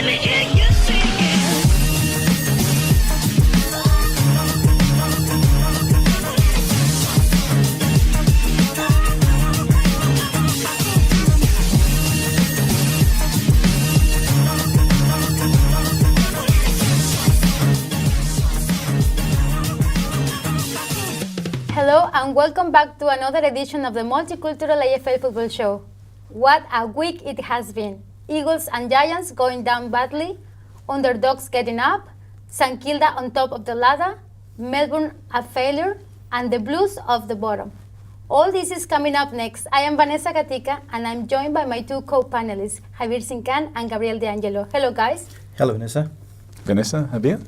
Hello and welcome back to another edition of the Multicultural AFL Football Show. What a week it has been. Eagles and Giants going down badly, underdogs getting up, St Kilda on top of the ladder, Melbourne a failure, and the Blues off the bottom. All this is coming up next. I am Vanessa Gatica and I'm joined by my two co-panelists, Javier Sincan and Gabriel De Angelo. Hello guys. Hello Vanessa. Vanessa, Javier.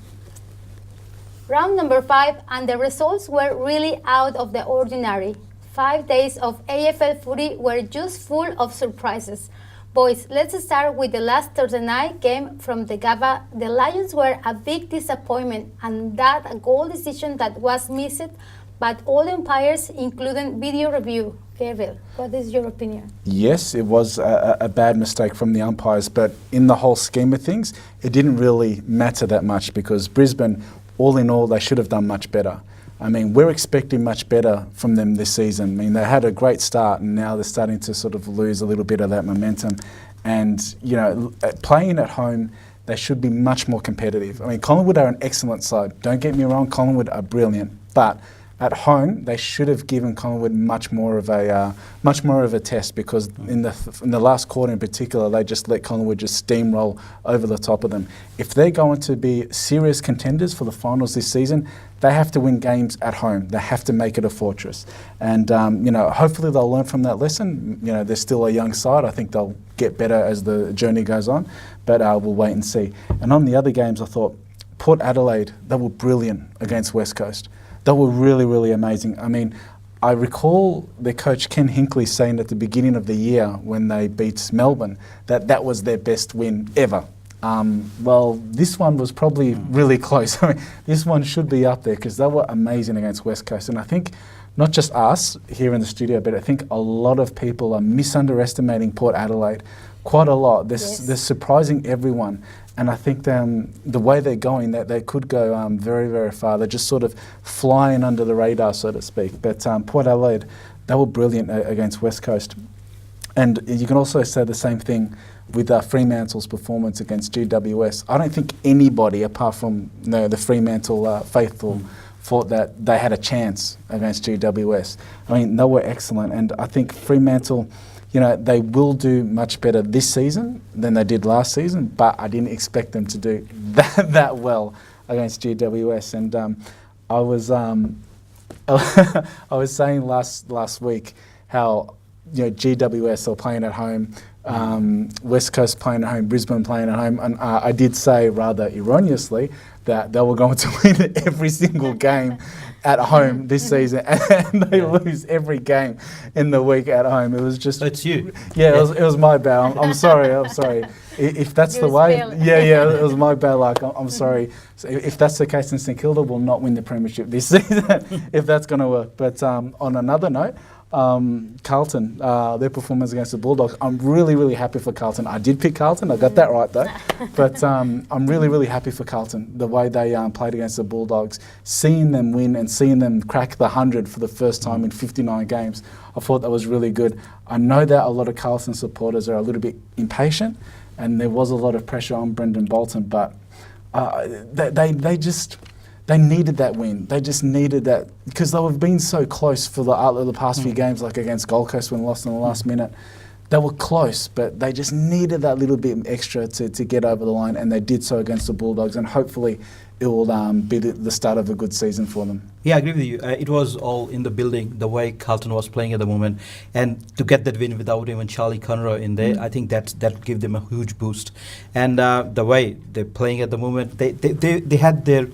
Round number 5, and the results were really out of the ordinary. 5 days of AFL footy were just full of surprises. Boys, let's start with the last Thursday night game from the Gabba. The Lions were a big disappointment, and that a goal decision that was missed, but all umpires, including video review. Gabriel, what is your opinion? Yes, it was a bad mistake from the umpires, but in the whole scheme of things, it didn't really matter that much because Brisbane, all in all, they should have done much better. I mean, we're expecting much better from them this season. I mean, they had a great start and now they're starting to sort of lose a little bit of that momentum. And, you know, playing at home, they should be much more competitive. I mean, Collingwood are an excellent side. Don't get me wrong, Collingwood are brilliant. But at home, they should have given Collingwood much more of a test because in the last quarter in particular, they just let Collingwood just steamroll over the top of them. If they're going to be serious contenders for the finals this season, they have to win games at home. They have to make it a fortress. And, you know, hopefully they'll learn from that lesson. You know, they're still a young side. I think they'll get better as the journey goes on, but we'll wait and see. And on the other games, I thought Port Adelaide, they were brilliant against West Coast. They were really, really amazing. I mean, I recall their coach Ken Hinkley saying at the beginning of the year when they beat Melbourne that that was their best win ever. Well, this one was probably really close. I mean, this one should be up there because they were amazing against West Coast. And I think not just us here in the studio, but I think a lot of people are misunderestimating Port Adelaide quite a lot. They're surprising everyone. And I think the way they're going, that they could go very, very far. They're just sort of flying under the radar, so to speak. But Port Adelaide, they were brilliant against West Coast. And you can also say the same thing with Fremantle's performance against GWS. I don't think anybody, apart from the Fremantle faithful, thought that they had a chance against GWS. I mean, they were excellent. And I think Fremantle, you know, they will do much better this season than they did last season, but I didn't expect them to do that well against GWS. And I was I was saying last week how, you know, GWS are playing at home, West Coast playing at home, Brisbane playing at home, and I did say rather erroneously that they were going to win every single game at home this season, and they lose every game in the week at home. It was just... It's you. Yeah, it was my bad. I'm sorry. If that's the way... Yeah, it was my bad luck. I'm sorry. So if that's the case, then St Kilda will not win the premiership this season, if that's going to work. But on another note, Carlton, their performance against the Bulldogs, I'm really, really happy for Carlton. I did pick Carlton, I got that right though. But I'm really, really happy for Carlton, the way they played against the Bulldogs. Seeing them win and seeing them crack the 100 for the first time in 59 games, I thought that was really good. I know that a lot of Carlton supporters are a little bit impatient and there was a lot of pressure on Brendan Bolton, but they needed that win. They just needed that because they have been so close for the past few games, like against Gold Coast when lost in the last minute. They were close, but they just needed that little bit extra to get over the line, and they did so against the Bulldogs, and hopefully it will be the start of a good season for them. Yeah, I agree with you. It was all in the building, the way Carlton was playing at the moment, and to get that win without even Charlie Conroy in there, I think that gave them a huge boost. And the way they're playing at the moment, they had their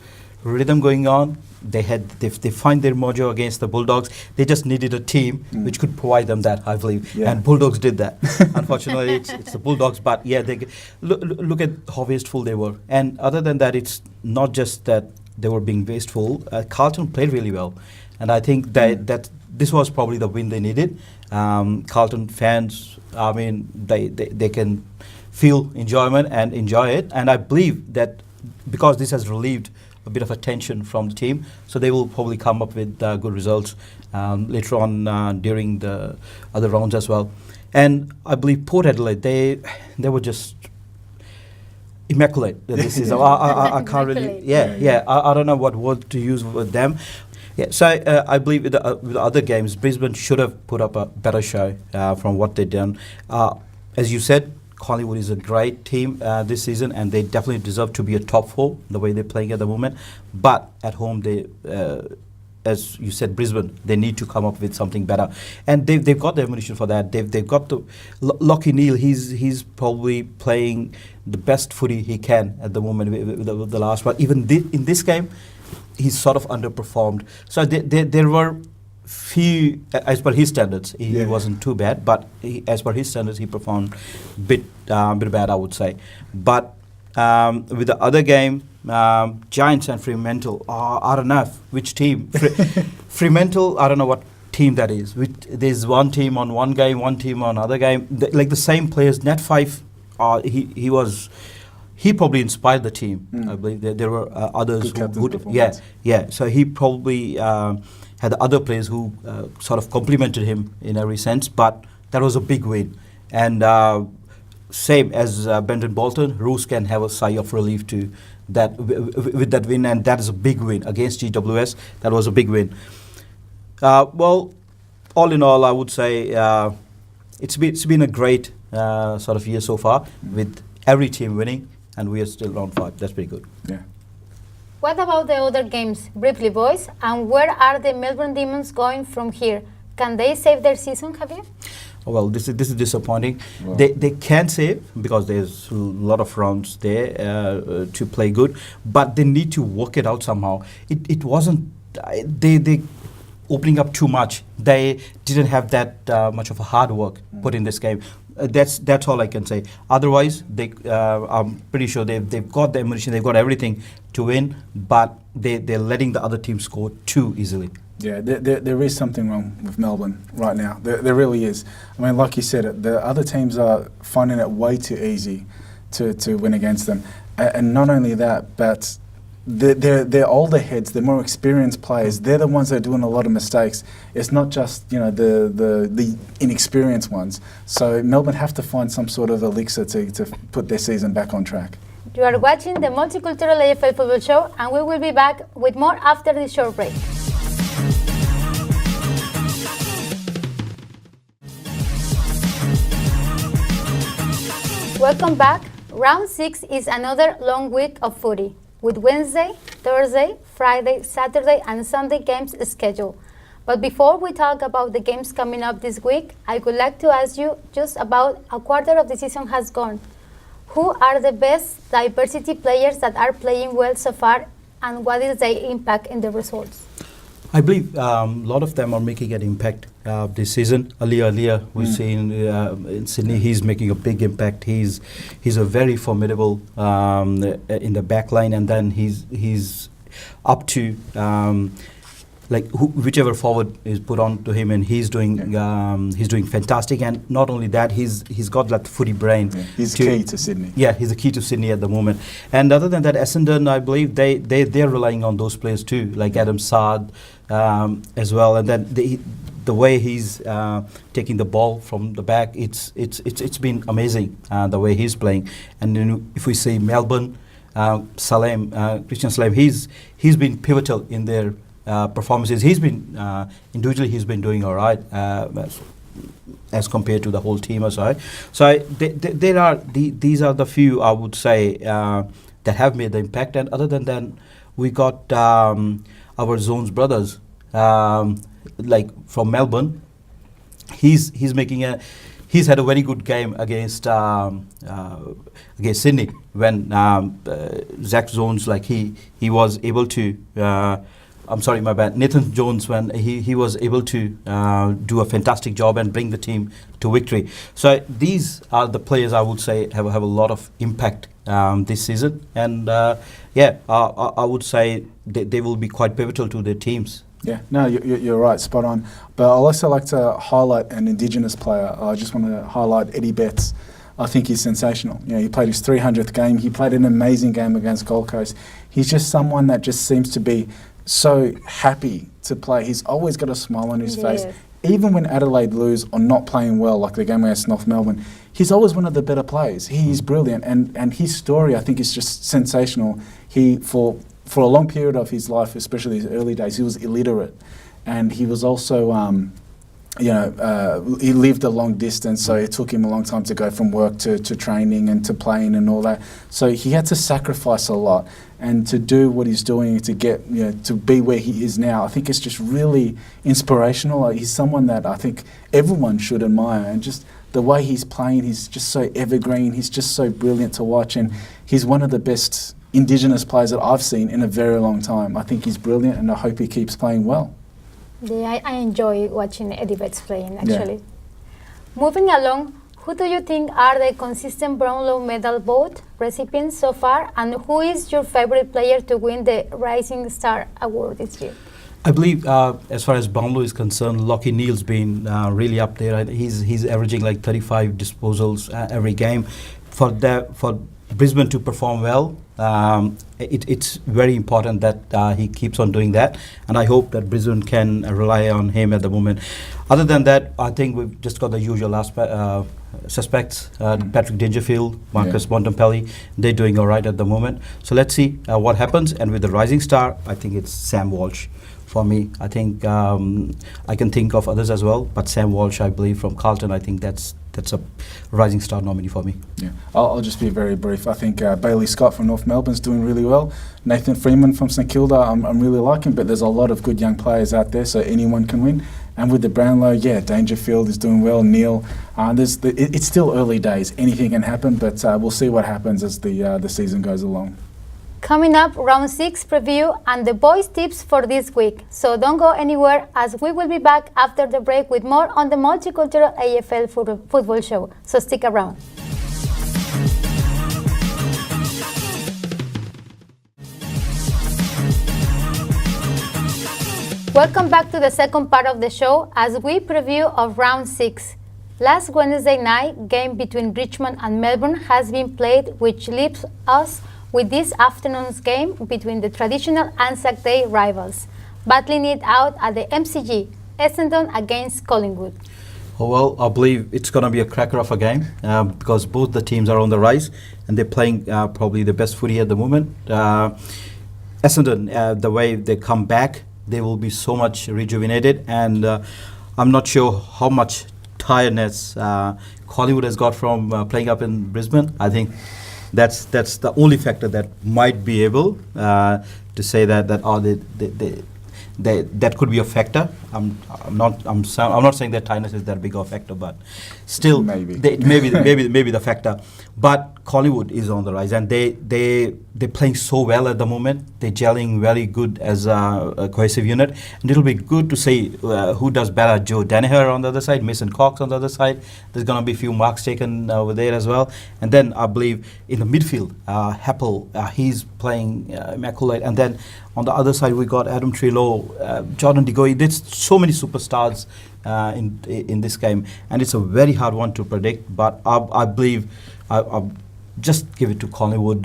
rhythm going on. They find their mojo against the Bulldogs. They just needed a team which could provide them that, I believe. Yeah. And Bulldogs did that. Unfortunately, it's the Bulldogs, but yeah, they look at how wasteful they were. And other than that, it's not just that they were being wasteful. Carlton played really well, and I think that this was probably the win they needed. Carlton fans, I mean, they can feel enjoyment and enjoy it. And I believe that because this has relieved a bit of a tension from the team, so they will probably come up with good results later on during the other rounds as well. And I believe Port Adelaide, they were just immaculate this season. I can't really, I don't know what word to use with them. Yeah, so I believe with the other games, Brisbane should have put up a better show from what they've done. As you said, Collingwood is a great team this season, and they definitely deserve to be a top 4 the way they're playing at the moment. But at home, they, as you said, Brisbane, they need to come up with something better, and they've got the ammunition for that. They've got the Lockie Neal. He's probably playing the best footy he can at the moment with the last one. Even in this game, he's sort of underperformed. So there were few, as per his standards, he wasn't too bad, but as per his standards, he performed a bit bad, I would say. But with the other game, Giants and Fremantle, I don't know which team. Fremantle, I don't know what team that is. There's one team on one game, one team on another game. Like the same players. Nat Fife, he probably inspired the team. I believe there were others who so he probably had other players who sort of complimented him in every sense, but that was a big win. And same as Brendan Bolton, Roos can have a sigh of relief to that with that win, and that is a big win against GWS. That was a big win. Well, all in all, I would say it's been a great sort of year so far, with every team winning, and we are still round 5. That's pretty good. Yeah. What about the other games, briefly, boys? And where are the Melbourne Demons going from here? Can they save their season, Javier? Well, this is disappointing. Wow. They can save because there's a lot of rounds there to play good, but they need to work it out somehow. It wasn't they opening up too much. They didn't have that much of a hard work put in this game. That's all I can say. Otherwise, I'm pretty sure they've got the ammunition, they've got everything to win, but they're letting the other team score too easily. Yeah, there is something wrong with Melbourne right now. There really is. I mean, like you said, the other teams are finding it way too easy to win against them. And not only that, but they're older heads, they're more experienced players. They're the ones that are doing a lot of mistakes. It's not just the inexperienced ones. So Melbourne have to find some sort of elixir to put their season back on track. You are watching the Multicultural AFL Football Show, and we will be back with more after this short break. Welcome back. Round 6 is another long week of footy, with Wednesday, Thursday, Friday, Saturday and Sunday games scheduled. But before we talk about the games coming up this week, I would like to ask you, just about a quarter of the season has gone. Who are the best diversity players that are playing well so far, and what is their impact in the results? I believe a lot of them are making an impact this season. Earlier we've seen in Sydney, he's making a big impact. He's a very formidable in the back line, and then he's up to whichever forward is put on to him, and he's doing fantastic. And not only that, he's got that footy brain. Yeah. He's key to Sydney. Yeah, he's the key to Sydney at the moment. And other than that, Essendon, I believe they're relying on those players too, like Adam Saad as well. And then the way he's taking the ball from the back, it's been amazing the way he's playing. And then if we see Melbourne, Christian Salem, he's been pivotal in their performances. He's been individually, he's been doing all right as compared to the whole team as well. So these are the few, I would say, that have made the impact. And other than that, we got our Zones brothers, like from Melbourne. He's had a very good game against Sydney when Zach Zones, like he was able to. I'm sorry, my bad. Nathan Jones, when he was able to do a fantastic job and bring the team to victory. So these are the players I would say have a lot of impact this season. And I would say they will be quite pivotal to their teams. Yeah, no, you're right, spot on. But I'd also like to highlight an Indigenous player. I just want to highlight Eddie Betts. I think he's sensational. You know, he played his 300th game. He played an amazing game against Gold Coast. He's just someone that just seems to be so happy to play. He's always got a smile on his face. Even when Adelaide lose or not playing well, like the game against North Melbourne, he's always one of the better players. He's brilliant, and his story, I think, is just sensational. He, for a long period of his life, especially his early days, he was illiterate, and he was also, he lived a long distance, so it took him a long time to go from work to training and to playing and all that. So he had to sacrifice a lot, and to do what he's doing to get, to be where he is now, I think it's just really inspirational. He's someone that I think everyone should admire, and just the way he's playing, he's just so evergreen, he's just so brilliant to watch, and he's one of the best Indigenous players that I've seen in a very long time. I think he's brilliant, and I hope he keeps playing well. Yeah, I enjoy watching Eddie Betts playing, actually. Yeah. Moving along, who do you think are the consistent Brownlow medal vote recipients so far, and who is your favorite player to win the Rising Star Award this year? I believe, as far as Brownlow is concerned, Lockie Neal's been really up there. He's averaging like 35 disposals every game. For Brisbane to perform well, it's very important that he keeps on doing that, and I hope that Brisbane can rely on him at the moment. Other than that, I think we've just got the usual suspects, Patrick Dangerfield, Marcus Bontempelli. They're doing all right at the moment. So let's see what happens. And with the Rising Star, I think it's Sam Walsh for me. I think I can think of others as well, but Sam Walsh, I believe, from Carlton, I think that's a Rising Star nominee for me. Yeah, I'll just be very brief. I think Bailey Scott from North Melbourne's doing really well. Nathan Freeman from St Kilda, I'm really liking, but there's a lot of good young players out there, so anyone can win. And with the Brownlow, Dangerfield is doing well. Neil, it's still early days. Anything can happen, but we'll see what happens as the season goes along. Coming up, round 6 preview and the boys' tips for this week. So don't go anywhere, as we will be back after the break with more on the Multicultural AFL Football Show. So stick around. Welcome back to the second part of the show as we preview of round 6. Last Wednesday night, game between Richmond and Melbourne has been played, which leaves us with this afternoon's game between the traditional Anzac Day rivals, battling it out at the MCG, Essendon against Collingwood. Oh, well, I believe it's going to be a cracker of a game because both the teams are on the rise and they're playing probably the best footy at the moment. Essendon, the way they come back, they will be so much rejuvenated, and I'm not sure how much tiredness Collingwood has got from playing up in Brisbane. I think that's the only factor that might be able to say that that could be a factor. I'm not saying that tiredness is that big of a factor, but still maybe the factor. But Collingwood is on the rise, and they're playing so well at the moment. They're gelling very good as a cohesive unit, and it'll be good to see who does better. Joe Danaher on the other side, Mason Cox on the other side. There's going to be a few marks taken over there as well. And then I believe in the midfield, Heppel, he's playing immaculate. And then on the other side, we got Adam Treloar, Jordan De Goey. There's so many superstars in this game, and it's a very hard one to predict. But I believe I'll just give it to Collingwood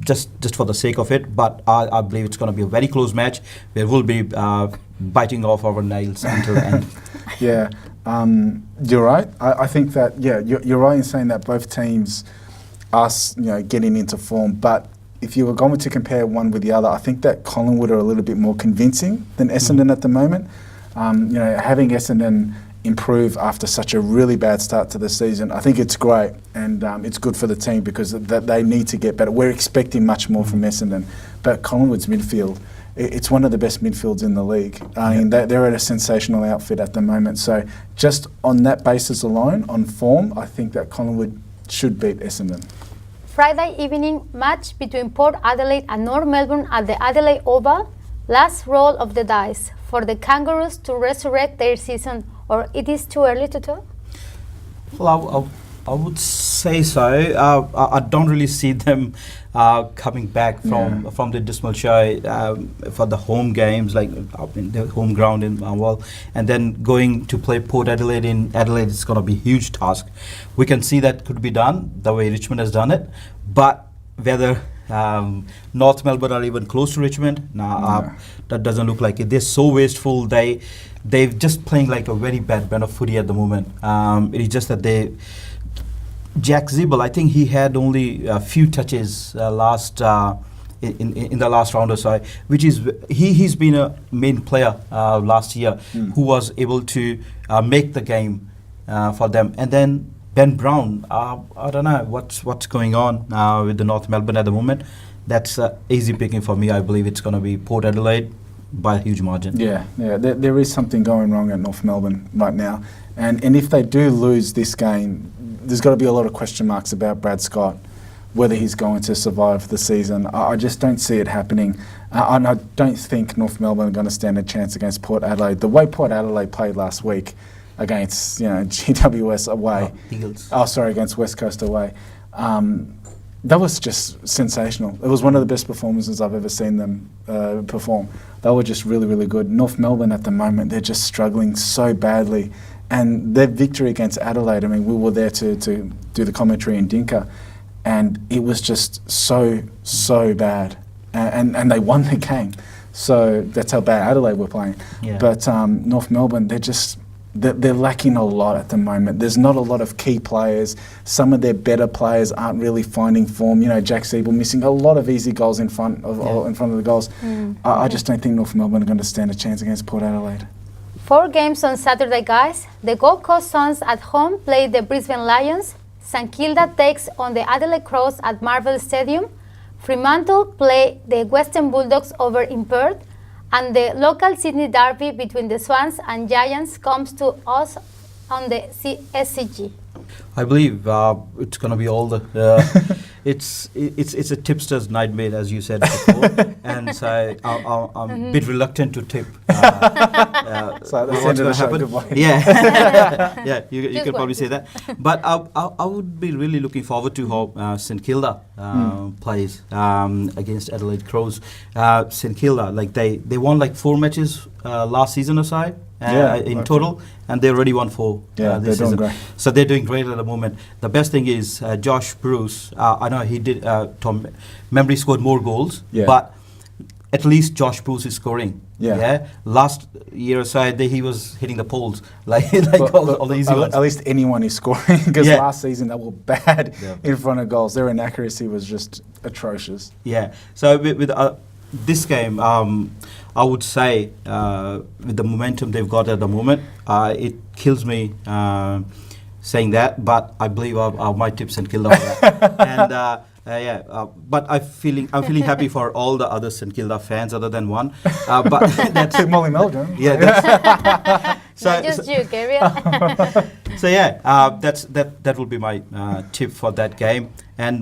just for the sake of it. But I believe it's going to be a very close match. Where we'll be biting off our nails until the end. Yeah, you're right. I think that you're right in saying that both teams are getting into form, but if you were going to compare one with the other, I think that Collingwood are a little bit more convincing than Essendon at the moment. Having Essendon improve after such a really bad start to the season, I think it's great, and it's good for the team because they need to get better. We're expecting much more from Essendon, but Collingwood's midfield, it's one of the best midfields in the league. They're at a sensational outfit at the moment. So just on that basis alone, on form, I think that Collingwood should beat Essendon. Friday evening match between Port Adelaide and North Melbourne at the Adelaide Oval. Last roll of the dice for the Kangaroos to resurrect their season, or it is too early to tell? Well, I would say so. I don't really see them coming back from the dismal show for the home games, like up in the home ground in and then going to play Port Adelaide in Adelaide is going to be a huge task. We can see that could be done the way Richmond has done it, but whether North Melbourne are even close to Richmond, that doesn't look like it. They're so wasteful. They're just playing like a very bad brand of footy at the moment. It is just that Jack Zibble, I think he had only a few touches in the last round or so, which is he's been a main player last year who was able to make the game for them. And then Ben Brown, I don't know what's going on with the North Melbourne at the moment. That's easy picking for me. I believe it's going to be Port Adelaide by a huge margin. Yeah. There is something going wrong at North Melbourne right now, and if they do lose this game, there's got to be a lot of question marks about Brad Scott, whether he's going to survive the season. I just don't see it happening, and I don't think North Melbourne are going to stand a chance against Port Adelaide. The way Port Adelaide played last week against GWS away, Eagles. Against West Coast away. That was just sensational. It was one of the best performances I've ever seen them perform. They were just really, really good. North Melbourne at the moment, they're just struggling so badly. And their victory against Adelaide, I mean, we were there to do the commentary in Dinka, and it was just so bad. And they won the game. So that's how bad Adelaide were playing. Yeah. But North Melbourne, they're lacking a lot at the moment. There's not a lot of key players. Some of their better players aren't really finding form. Jack Siebel missing a lot of easy goals in front of the goals. I just don't think North Melbourne are going to stand a chance against Port Adelaide. 4 games on Saturday, guys. The Gold Coast Suns at home play the Brisbane Lions. St Kilda takes on the Adelaide Crows at Marvel Stadium. Fremantle play the Western Bulldogs over in Perth. And the local Sydney derby between the Swans and Giants comes to us on the SCG. I believe it's going to be all the. It's a tipster's nightmare, as you said before, and so I'm a bit reluctant to tip. So that's what's going to happen? Yeah, you can probably say that. But I would be really looking forward to how St Kilda plays against Adelaide Crows. St Kilda, like they won like 4 matches last season or so. In total, and they already won 4 this season. Great. So they're doing great at the moment. The best thing is Josh Bruce. I know he did. Tom Membry scored more goals, but at least Josh Bruce is scoring. Last year or so, he was hitting the poles all the easy ones. At least anyone is scoring, because last season they were bad in front of goals. Their inaccuracy was just atrocious. Yeah. So with this game, I would say with the momentum they've got at the moment, it kills me saying that, but I believe I might tip St Kilda for that. And but I'm feeling happy for all the other St Kilda fans other than one. But that's Molly Meldrum. Yeah. Not just you, Gabriel. So that will be my tip for that game. And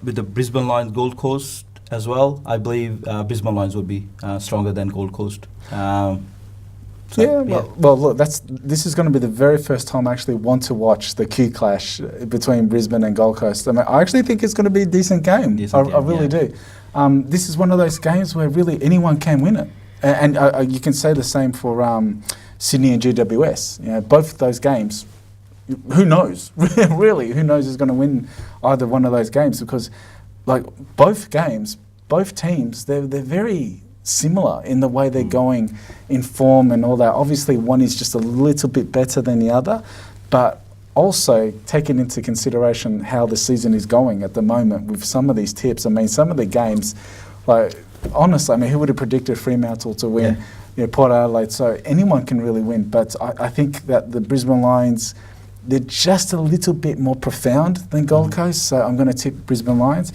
with the Brisbane Lions Gold Coast as well, I believe Brisbane Lions will be stronger than Gold Coast. Well, look, this is going to be the very first time I actually want to watch the Q clash between Brisbane and Gold Coast. I mean, I actually think it's going to be a decent game. I really do. This is one of those games where really anyone can win it, and you can say the same for Sydney and GWS. Both of those games. Who knows? Really, who knows is going to win either one of those games? Because, like, both games, both teams, they're very similar in the way they're going in form and all that. Obviously, one is just a little bit better than the other, but also taking into consideration how the season is going at the moment with some of these tips. I mean, some of the games, like, honestly, I mean, who would have predicted Fremantle to win? Port Adelaide, so anyone can really win. But I think that the Brisbane Lions, they're just a little bit more profound than Gold Coast, so I'm going to tip Brisbane Lions.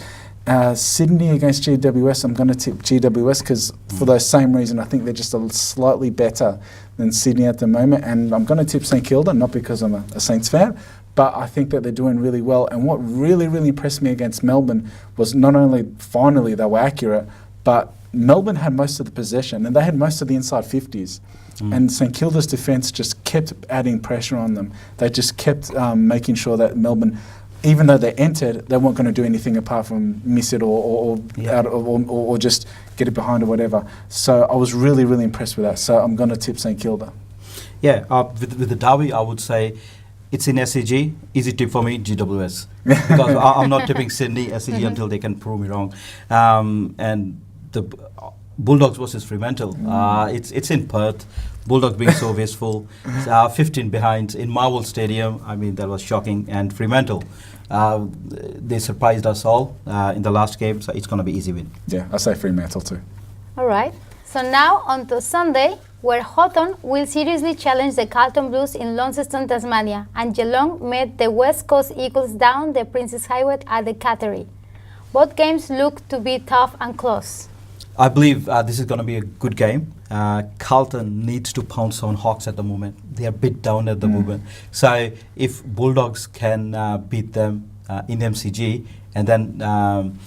Sydney against GWS, I'm going to tip GWS because for those same reason, I think they're just a slightly better than Sydney at the moment. And I'm going to tip St Kilda, not because I'm a Saints fan, but I think that they're doing really well. And what really, really impressed me against Melbourne was not only finally they were accurate, but Melbourne had most of the possession and they had most of the inside 50s. And St Kilda's defence just kept adding pressure on them. They just kept making sure that Melbourne, even though they entered, they weren't going to do anything apart from miss it or just get it behind or whatever. So I was really, really impressed with that. So I'm going to tip St Kilda. Yeah, with the derby, I would say it's in SCG. Easy tip for me, GWS. Because I'm not tipping Sydney, SCG until they can prove me wrong. And the Bulldogs versus Fremantle. It's in Perth. Bulldogs being so wasteful. 15 behind in Marvel Stadium. I mean, that was shocking. And Fremantle, they surprised us all in the last game. So it's going to be easy win. Yeah, I say Fremantle too. All right. So now on to Sunday, where Hawthorn will seriously challenge the Carlton Blues in Launceston, Tasmania, and Geelong met the West Coast Eagles down the Princess Highway at the Cattery. Both games look to be tough and close. I believe this is going to be a good game. Carlton needs to pounce on Hawks at the moment. They are a bit down at the moment. So if Bulldogs can beat them in MCG, and then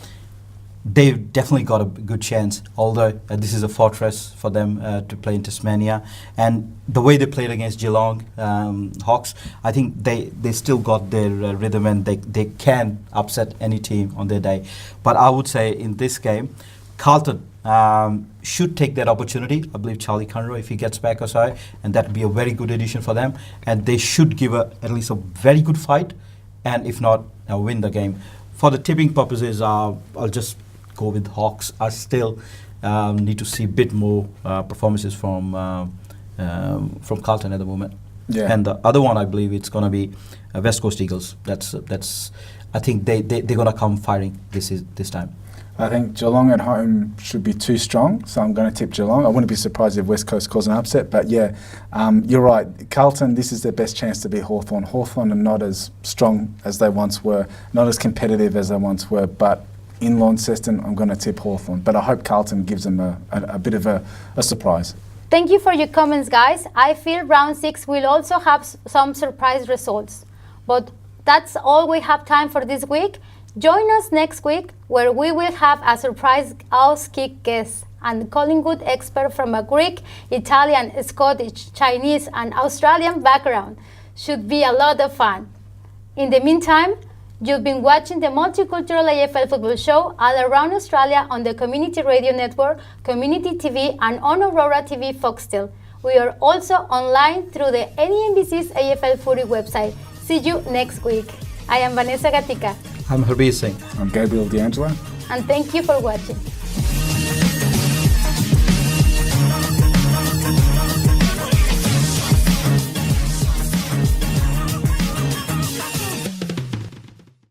they've definitely got a good chance, although this is a fortress for them to play in Tasmania. And the way they played against Geelong Hawks, I think they still got their rhythm, and they can upset any team on their day. But I would say in this game, Carlton should take that opportunity. I believe Charlie Conroy, if he gets back or so, and that would be a very good addition for them. And they should give at least a very good fight, and if not, win the game. For the tipping purposes, I'll just go with Hawks. I still need to see a bit more performances from Carlton at the moment. Yeah. And the other one, I believe it's going to be West Coast Eagles. That's. I think they're going to come firing this time. I think Geelong at home should be too strong, so I'm going to tip Geelong. I wouldn't be surprised if West Coast cause an upset, but yeah, you're right. Carlton, this is their best chance to beat Hawthorn. Hawthorn are not as strong as they once were, not as competitive as they once were, but in Launceston, I'm going to tip Hawthorn. But I hope Carlton gives them a bit of a surprise. Thank you for your comments, guys. I feel round 6 will also have some surprise results. But that's all we have time for this week. Join us next week, where we will have a surprise Auskick guest and Collingwood expert from a Greek, Italian, Scottish, Chinese, and Australian background. Should be a lot of fun. In the meantime, you've been watching the Multicultural AFL Football Show all around Australia on the Community Radio Network, Community TV, and on Aurora TV Foxtel. We are also online through the NEMBC's AFL Footy website. See you next week. I am Vanessa Gatica. I'm Harbeer Singh. I'm Gabriel D'Angelo. And thank you for watching.